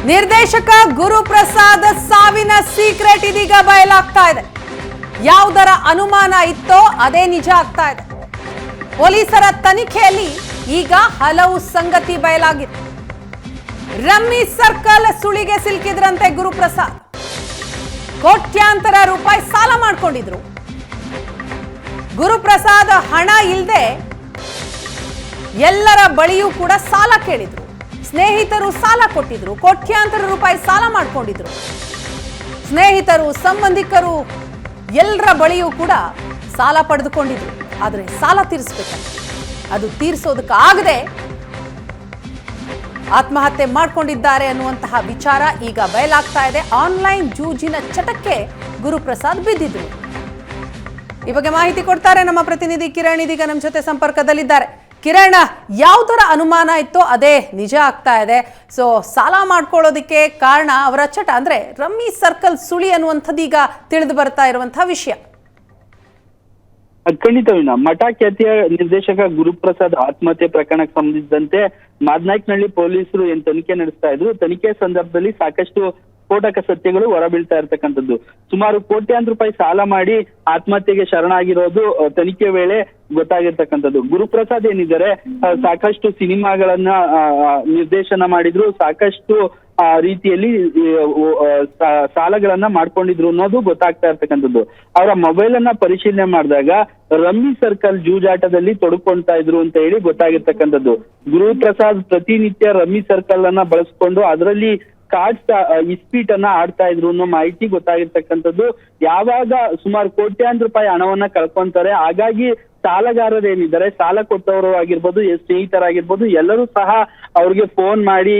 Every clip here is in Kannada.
ನಿರ್ದೇಶಕ ಗುರುಪ್ರಸಾದ್ ಸಾವಿನ ಸೀಕ್ರೆಟ್ ಇದೀಗ ಬಯಲಾಗ್ತಾ ಇದೆ. ಯಾವುದರ ಅನುಮಾನ ಇತ್ತೋ ಅದೇ ನಿಜ ಆಗ್ತಾ ಇದೆ. ಪೊಲೀಸರ ತನಿಖೆಯಲ್ಲಿ ಈಗ ಹಲವು ಸಂಗತಿ ಬಯಲಾಗಿದೆ. ರಮ್ಮಿ ಸರ್ಕಲ್ ಸುಳಿಗೆ ಸಿಲುಕಿದ್ರಂತೆ ಗುರುಪ್ರಸಾದ್. ಕೋಟ್ಯಾಂತರ ರೂಪಾಯಿ ಸಾಲ ಮಾಡ್ಕೊಂಡಿದ್ರು. ಗುರುಪ್ರಸಾದ್ ಹಣ ಇಲ್ಲದೆ ಎಲ್ಲರ ಬಳಿಯೂ ಕೂಡ ಸಾಲ ಕೇಳಿದ್ರು. ಸ್ನೇಹಿತರು ಸಾಲ ಕೊಟ್ಟಿದ್ರು. ಕೋಟ್ಯಾಂತರ ರೂಪಾಯಿ ಸಾಲ ಮಾಡ್ಕೊಂಡಿದ್ರು. ಸ್ನೇಹಿತರು, ಸಂಬಂಧಿಕರು ಎಲ್ಲರ ಬಳಿಯೂ ಕೂಡ ಸಾಲ ಪಡೆದುಕೊಂಡಿದ್ರು. ಆದರೆ ಸಾಲ ತೀರಿಸಬೇಕು, ಅದು ತೀರಿಸೋದಕ್ಕಾಗದೆ ಆತ್ಮಹತ್ಯೆ ಮಾಡ್ಕೊಂಡಿದ್ದಾರೆ ಅನ್ನುವಂತಹ ವಿಚಾರ ಈಗ ಬಯಲಾಗ್ತಾ ಇದೆ. ಆನ್ಲೈನ್ ಜೂಜಿನ ಚಟಕ್ಕೆ ಗುರುಪ್ರಸಾದ್ ಬಿದ್ದಿದ್ರು. ಈ ಬಗ್ಗೆ ಮಾಹಿತಿ ಕೊಡ್ತಾರೆ ನಮ್ಮ ಪ್ರತಿನಿಧಿ ಕಿರಣ್. ಇದೀಗ ನಮ್ಮ ಜೊತೆ ಸಂಪರ್ಕದಲ್ಲಿದ್ದಾರೆ. ಕಿರಣ್, ಯಾವುದರ ಅನುಮಾನ ಇತ್ತೋ ಅದೇ ನಿಜ ಆಗ್ತಾ ಇದೆ. ಸೊ ಸಾಲ ಮಾಡ್ಕೊಳ್ಳೋದಕ್ಕೆ ಕಾರಣ ಅವರ ಚಟ, ಅಂದ್ರೆ ರಮ್ಮಿ ಸರ್ಕಲ್ ಸುಳಿ ಅನ್ನುವಂಥದ್ದು ಈಗ ತಿಳಿದು ಬರ್ತಾ ಇರುವಂತಹ ವಿಷಯ. ಖಂಡಿತವಿನ ಮಠ ಖ್ಯಾತಿಯ ನಿರ್ದೇಶಕ ಗುರುಪ್ರಸಾದ್ ಆತ್ಮಹತ್ಯೆ ಪ್ರಕರಣಕ್ಕೆ ಸಂಬಂಧಿಸಿದಂತೆ ಮಾದನಾಯಕನಹಳ್ಳಿ ಪೊಲೀಸರು ಏನ್ ತನಿಖೆ ನಡೆಸ್ತಾ ಇದ್ರು. ತನಿಖೆ ಸಂದರ್ಭದಲ್ಲಿ ಸಾಕಷ್ಟು ಸ್ಫೋಟಕ ಸತ್ಯಗಳು ಹೊರಬೀಳ್ತಾ ಇರ್ತಕ್ಕಂಥದ್ದು. ಸುಮಾರು ಕೋಟ್ಯಾಂತರ ರೂಪಾಯಿ ಸಾಲ ಮಾಡಿ ಆತ್ಮಹತ್ಯೆಗೆ ಶರಣಾಗಿರೋದು ತನಿಖೆ ವೇಳೆ ಗೊತ್ತಾಗಿರ್ತಕ್ಕಂಥದ್ದು. ಗುರುಪ್ರಸಾದ್ ಏನಿದ್ದಾರೆ ಸಾಕಷ್ಟು ಸಿನಿಮಾಗಳನ್ನ ನಿರ್ದೇಶನ ಮಾಡಿದ್ರು, ಸಾಕಷ್ಟು ರೀತಿಯಲ್ಲಿ ಸಾಲಗಳನ್ನ ಮಾಡ್ಕೊಂಡಿದ್ರು ಅನ್ನೋದು ಗೊತ್ತಾಗ್ತಾ ಇರ್ತಕ್ಕಂಥದ್ದು. ಅವರ ಮೊಬೈಲ್ ಅನ್ನ ಪರಿಶೀಲನೆ ಮಾಡಿದಾಗ ರಮ್ಮಿ ಸರ್ಕಲ್ ಜೂಜಾಟದಲ್ಲಿ ತೊಡ್ಕೊಳ್ತಾ ಇದ್ರು ಅಂತ ಹೇಳಿ ಗೊತ್ತಾಗಿರ್ತಕ್ಕಂಥದ್ದು. ಗುರುಪ್ರಸಾದ್ ಪ್ರತಿನಿತ್ಯ ರಮ್ಮಿ ಸರ್ಕಲ್ ಅನ್ನ ಬಳಸ್ಕೊಂಡು ಅದರಲ್ಲಿ ಕಾರ್ಡ್ಸ್ ಇಸ್ಪೀಟ್ ಅನ್ನ ಆಡ್ತಾ ಇದ್ರು ಅನ್ನೋ ಮಾಹಿತಿ ಗೊತ್ತಾಗಿರ್ತಕ್ಕಂಥದ್ದು. ಯಾವಾಗ ಸುಮಾರು ಕೋಟ್ಯಾಂತರ ರೂಪಾಯಿ ಹಣವನ್ನ ಕಳ್ಕೊಂತಾರೆ, ಹಾಗಾಗಿ ಸಾಲಗಾರರೇನಿದ್ದಾರೆ, ಸಾಲ ಕೊಟ್ಟವರು ಆಗಿರ್ಬೋದು, ಸ್ನೇಹಿತರಾಗಿರ್ಬೋದು, ಎಲ್ಲರೂ ಸಹ ಅವ್ರಿಗೆ ಫೋನ್ ಮಾಡಿ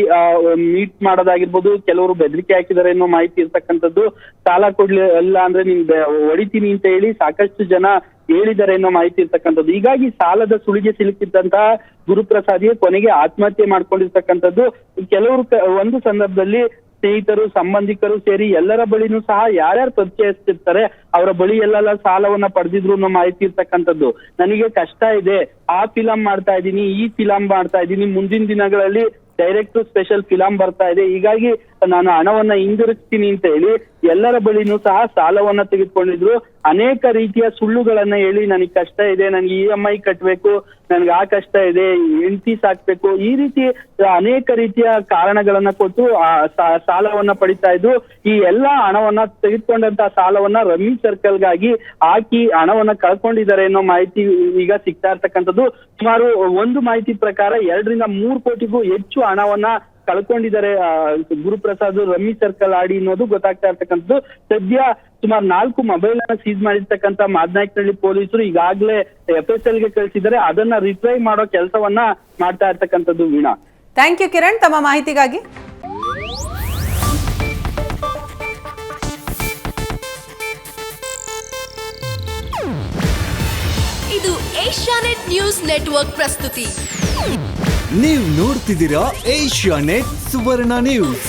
ಮೀಟ್ ಮಾಡೋದಾಗಿರ್ಬೋದು, ಕೆಲವರು ಬೆದರಿಕೆ ಹಾಕಿದ್ದಾರೆ ಅನ್ನೋ ಮಾಹಿತಿ ಇರ್ತಕ್ಕಂಥದ್ದು. ಸಾಲ ಕೊಡ್ಲಿಲ್ಲ ಅಂದ್ರೆ ನಿನ್ ಹೊಡಿತೀನಿ ಅಂತ ಹೇಳಿ ಸಾಕಷ್ಟು ಜನ ಹೇಳಿದ್ದಾರೆ ಅನ್ನೋ ಮಾಹಿತಿ ಇರ್ತಕ್ಕಂಥದ್ದು. ಹೀಗಾಗಿ ಸಾಲದ ಸುಳಿಗೆ ಸಿಲುಕಿದ್ದಂತಹ ಗುರುಪ್ರಸಾದ್ಗೆ ಕೊನೆಗೆ ಆತ್ಮಹತ್ಯೆ ಮಾಡ್ಕೊಂಡಿರ್ತಕ್ಕಂಥದ್ದು. ಕೆಲವರು ಒಂದು ಸಂದರ್ಭದಲ್ಲಿ ಸ್ನೇಹಿತರು, ಸಂಬಂಧಿಕರು ಸೇರಿ ಎಲ್ಲರ ಬಳಿನೂ ಸಹ ಯಾರ್ಯಾರು ಪರಿಚಯಿಸ್ತಿರ್ತಾರೆ ಅವರ ಬಳಿ ಎಲ್ಲ ಸಾಲವನ್ನ ಪಡೆದಿದ್ರು ಅನ್ನೋ ಮಾಹಿತಿ ಇರ್ತಕ್ಕಂಥದ್ದು. ನನಗೆ ಕಷ್ಟ ಇದೆ, ಆ ಫಿಲಂ ಮಾಡ್ತಾ ಇದ್ದೀನಿ, ಈ ಫಿಲಂ ಮಾಡ್ತಾ ಇದ್ದೀನಿ, ಮುಂದಿನ ದಿನಗಳಲ್ಲಿ ಡೈರೆಕ್ಟ್ ಸ್ಪೆಷಲ್ ಫಿಲಂ ಬರ್ತಾ ಇದೆ, ಹೀಗಾಗಿ ನಾನು ಹಣವನ್ನ ಹಿಂದಿರುಗಿಸ್ತೀನಿ ಅಂತ ಹೇಳಿ ಎಲ್ಲರ ಬಳಿನೂ ಸಹ ಸಾಲವನ್ನ ತೆಗೆದುಕೊಂಡಿದ್ರು. ಅನೇಕ ರೀತಿಯ ಸುಳ್ಳುಗಳನ್ನ ಹೇಳಿ ನನಗೆ ಕಷ್ಟ ಇದೆ, ನನಗೆ EMI ಕಟ್ಟಬೇಕು, ನನ್ಗೆ ಆ ಕಷ್ಟ ಇದೆ, ಹೆಂಡತಿ ಸಾಕ್ಬೇಕು, ಈ ರೀತಿ ಅನೇಕ ರೀತಿಯ ಕಾರಣಗಳನ್ನ ಕೊಟ್ಟು ಸಾಲವನ್ನ ಪಡಿತಾ ಇದ್ರು. ಈ ಎಲ್ಲಾ ಹಣವನ್ನ ತೆಗೆದುಕೊಂಡಂತ ಸಾಲವನ್ನ ರಮ್ಮಿ ಸರ್ಕಲ್ಗಾಗಿ ಹಾಕಿ ಹಣವನ್ನ ಕಳ್ಕೊಂಡಿದ್ದಾರೆ ಅನ್ನೋ ಮಾಹಿತಿ ಈಗ ಸಿಗ್ತಾ ಇರ್ತಕ್ಕಂಥದ್ದು. ಸುಮಾರು ಒಂದು ಮಾಹಿತಿ ಪ್ರಕಾರ 2 ರಿಂದ 3 ಕೋಟಿಗೂ ಹೆಚ್ಚು ಹಣವನ್ನ ಕಳ್ಕೊಂಡಿದ್ದಾರೆ ಗುರುಪ್ರಸಾದ್ ರಮ್ಮಿ ಸರ್ಕಲ್ ಆಡಿ ಅನ್ನೋದು ಗೊತ್ತಾಗ್ತಾ ಇರ್ತಕ್ಕಂಥದ್ದು. ಸದ್ಯ ಸುಮಾರು 4 ಮೊಬೈಲ್ ಅನ್ನ ಸೀಸ್ ಮಾಡಿರ್ತಕ್ಕಂಥ ಮಾದನಾಯಕನಹಳ್ಳಿ ಪೊಲೀಸರು ಈಗಾಗಲೇ FSL ಗೆ ಕಳಿಸಿದ್ದಾರೆ. ಅದನ್ನ ರಿಟ್ರೈ ಮಾಡೋ ಕೆಲಸವನ್ನ ಮಾಡ್ತಾ ಇರ್ತಕ್ಕಂಥದ್ದು. ವೀಣಾ, ಥ್ಯಾಂಕ್ ಯು ಕಿರಣ್ ತಮ್ಮ ಮಾಹಿತಿಗಾಗಿ. ಇದು ಏಷ್ಯಾನೆಟ್ ನ್ಯೂಸ್ ನೆಟ್ವರ್ಕ್ ಪ್ರಸ್ತುತಿ. ನೀವು ನೋಡ್ತಿದ್ದೀರಾ ಏಷ್ಯಾನೆಟ್ ಸುವರ್ಣ ನ್ಯೂಸ್.